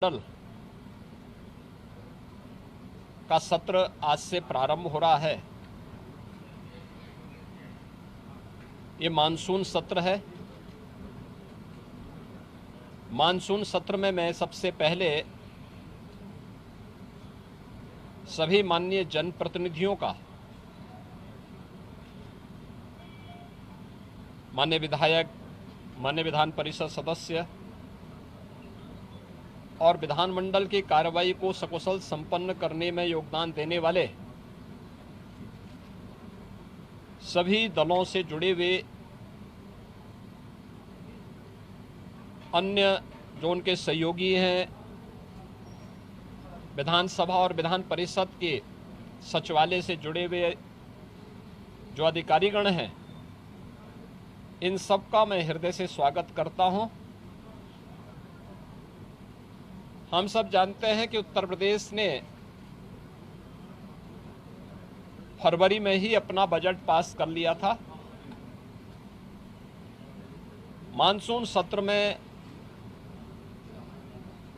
मंडल का सत्र आज से प्रारंभ हो रहा है। ये मानसून सत्र है। मानसून सत्र में मैं सबसे पहले सभी माननीय जनप्रतिनिधियों का, माननीय विधायक, माननीय विधान परिषद सदस्य और विधानमंडल की कार्रवाई को सकुशल संपन्न करने में योगदान देने वाले सभी दलों से जुड़े हुए अन्य जो उनके सहयोगी हैं, विधानसभा और विधान परिषद के सचिवालय से जुड़े हुए जो अधिकारीगण हैं, इन सब का मैं हृदय से स्वागत करता हूं। हम सब जानते हैं कि उत्तर प्रदेश ने फरवरी में ही अपना बजट पास कर लिया था। मानसून सत्र में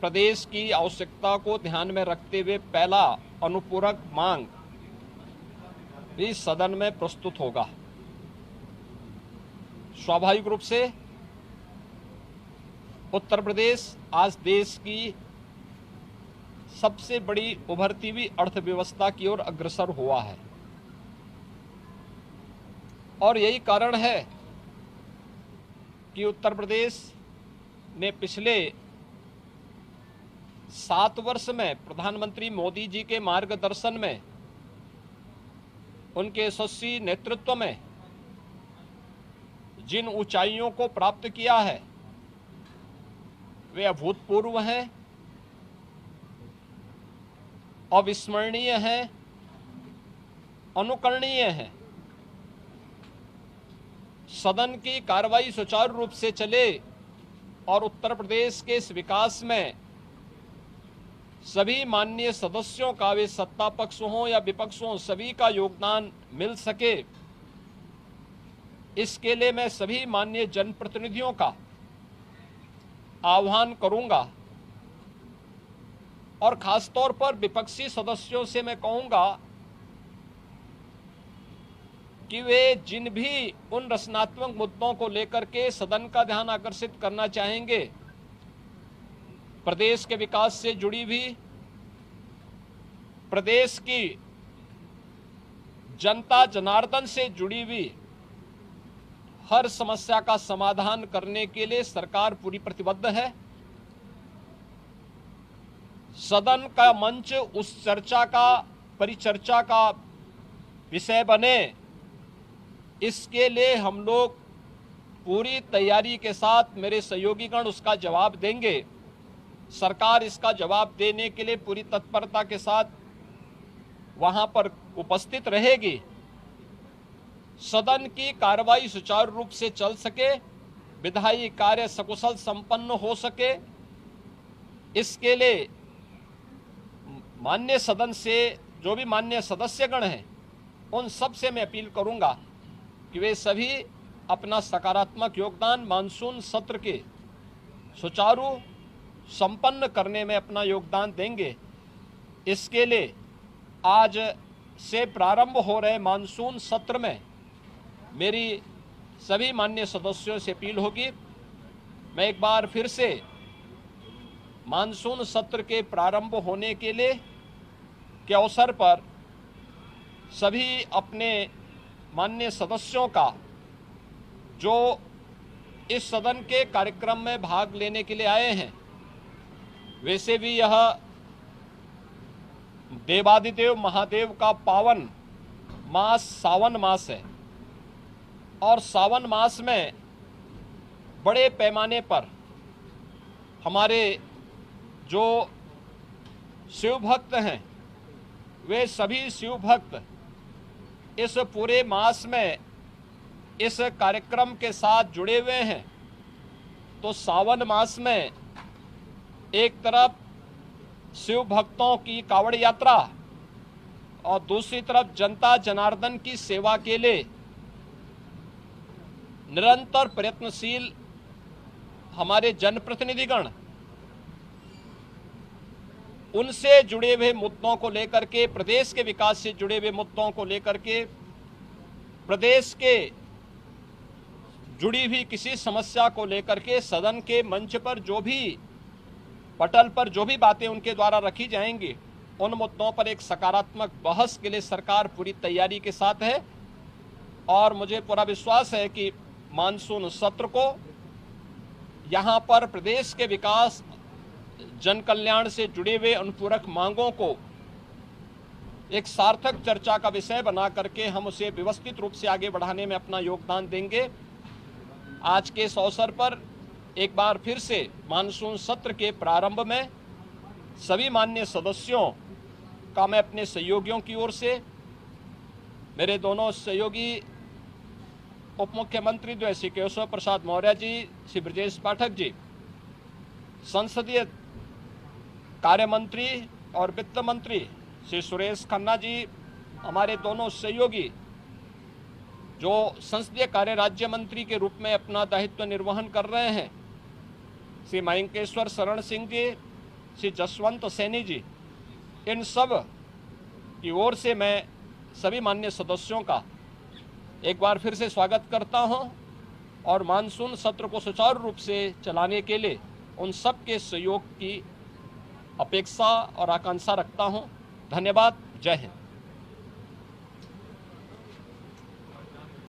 प्रदेश की आवश्यकता को ध्यान में रखते हुए पहला अनुपूरक मांग भी सदन में प्रस्तुत होगा। स्वाभाविक रूप से उत्तर प्रदेश आज देश की सबसे बड़ी उभरती हुई अर्थव्यवस्था की ओर अग्रसर हुआ है और यही कारण है कि उत्तर प्रदेश ने पिछले 7 वर्ष में प्रधानमंत्री मोदी जी के मार्गदर्शन में, उनके यशस्वी नेतृत्व में जिन ऊंचाइयों को प्राप्त किया है वे अभूतपूर्व हैं, अविस्मरणीय है, अनुकरणीय है। सदन की कार्रवाई सुचारू रूप से चले और उत्तर प्रदेश के इस विकास में सभी माननीय सदस्यों का, वे सत्ता पक्ष हों या विपक्ष हों, सभी का योगदान मिल सके, इसके लिए मैं सभी माननीय जनप्रतिनिधियों का आह्वान करूंगा और खासतौर पर विपक्षी सदस्यों से मैं कहूंगा कि वे जिन भी उन रचनात्मक मुद्दों को लेकर के सदन का ध्यान आकर्षित करना चाहेंगे, प्रदेश के विकास से जुड़ी हुई, प्रदेश की जनता जनार्दन से जुड़ी हुई हर समस्या का समाधान करने के लिए सरकार पूरी प्रतिबद्ध है। सदन का मंच उस चर्चा का, परिचर्चा का विषय बने, इसके लिए हम लोग पूरी तैयारी के साथ, मेरे सहयोगीगण उसका जवाब देंगे। सरकार इसका जवाब देने के लिए पूरी तत्परता के साथ वहां पर उपस्थित रहेगी। सदन की कार्रवाई सुचारू रूप से चल सके, विधायी कार्य सकुशल संपन्न हो सके, इसके लिए माननीय सदन से जो भी माननीय सदस्यगण हैं, उन सब से मैं अपील करूंगा कि वे सभी अपना सकारात्मक योगदान मानसून सत्र के सुचारू संपन्न करने में अपना योगदान देंगे। इसके लिए आज से प्रारंभ हो रहे मानसून सत्र में मेरी सभी माननीय सदस्यों से अपील होगी। मैं एक बार फिर से मानसून सत्र के प्रारंभ होने के लिए के अवसर पर सभी अपने माननीय सदस्यों का, जो इस सदन के कार्यक्रम में भाग लेने के लिए आए हैं, वैसे भी यह देवादिदेव महादेव का पावन मास सावन मास है और सावन मास में बड़े पैमाने पर हमारे जो शिव भक्त हैं, वे सभी शिव भक्त इस पूरे मास में इस कार्यक्रम के साथ जुड़े हुए हैं। तो सावन मास में एक तरफ शिव भक्तों की कावड़ यात्रा और दूसरी तरफ जनता जनार्दन की सेवा के लिए निरंतर प्रयत्नशील हमारे जनप्रतिनिधिगण उनसे जुड़े हुए मुद्दों को लेकर के, प्रदेश के विकास से जुड़े हुए मुद्दों को लेकर के, प्रदेश के जुड़ी हुई किसी समस्या को लेकर के सदन के मंच पर जो भी, पटल पर जो भी बातें उनके द्वारा रखी जाएंगी, उन मुद्दों पर एक सकारात्मक बहस के लिए सरकार पूरी तैयारी के साथ है। और मुझे पूरा विश्वास है कि मानसून सत्र को यहाँ पर प्रदेश के विकास, जन कल्याण से जुड़े हुए अनुपूरक मांगों को एक सार्थक चर्चा का विषय बना करके हम उसे व्यवस्थित रूप से आगे बढ़ाने में अपना योगदान देंगे। आज के इस अवसर पर एक बार फिर से मानसून सत्र के प्रारंभ में सभी माननीय सदस्यों का मैं अपने सहयोगियों की ओर से, मेरे दोनों सहयोगी उप मुख्यमंत्री जो श्री केशव प्रसाद मौर्य जी, श्री ब्रजेश पाठक जी, संसदीय कार्य मंत्री और वित्त मंत्री श्री सुरेश खन्ना जी, हमारे दोनों सहयोगी जो संसदीय कार्य राज्य मंत्री के रूप में अपना दायित्व निर्वहन कर रहे हैं, श्री मयंकेश्वर शरण सिंह जी, श्री जसवंत सैनी जी, इन सब की ओर से मैं सभी माननीय सदस्यों का एक बार फिर से स्वागत करता हूं और मानसून सत्र को सुचारू रूप से चलाने के लिए उन सब के सहयोग की अपेक्षा और आकांक्षा रखता हूं। धन्यवाद। जय हिंद।